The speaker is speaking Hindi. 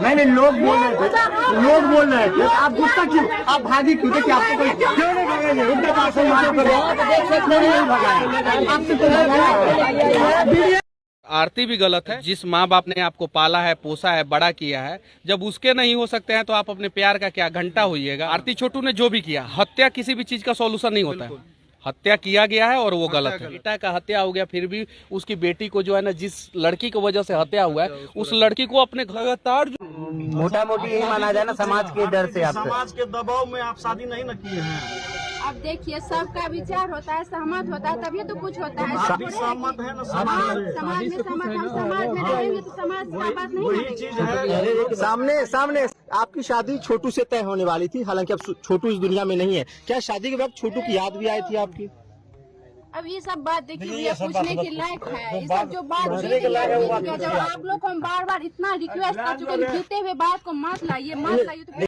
नहीं, लोग बोल रहे थे, आप गुस्सा क्यों, आप भागी क्यों? देखिए आपको कोई क्यों नहीं भगाएंगे, उनके पास से मार करो, नहीं भगाया आपसे कोई। आरती भी गलत है। जिस माँ बाप ने आपको पाला है, पोसा है, बड़ा किया है, जब उसके नहीं हो सकते हैं तो आप अपने प्यार का क्या घंटा होइएगा। आरती छोटू ने जो भी किया, हत्या किसी भी चीज का सॉल्यूशन नहीं होता है। हत्या किया गया है और वो गलत है। बेटा का हत्या हो गया, फिर भी उसकी बेटी को जो है ना, जिस लड़की की वजह से हत्या हुआ है, उस लड़की को अपने लगातार मोटा मोटी यही माना जाए ना, समाज के डर से, आप समाज के दबाव में आप शादी नहीं न किए हैं। अब देखिए, सबका विचार होता है, सहमत होता है, तभी तो कुछ होता है। आप भी सहमत है ना? समाज में सहमत, हम समाज में रहेंगे तो समाज का बात नहीं वही चीज है। सामने आपकी शादी छोटू से तय होने वाली थी, हालांकि अब छोटू इस दुनिया में नहीं है। क्या शादी के वक्त छोटू की याद भी आई थी आपकी? अब ये सब बात देखिए, ये पूछने के लायक है। ये सब जो बात बीत गया, जब आप लोग को हम बार बार इतना रिक्वेस्ट कर चुके हैं, बीते हुए बात को मत लाइए तो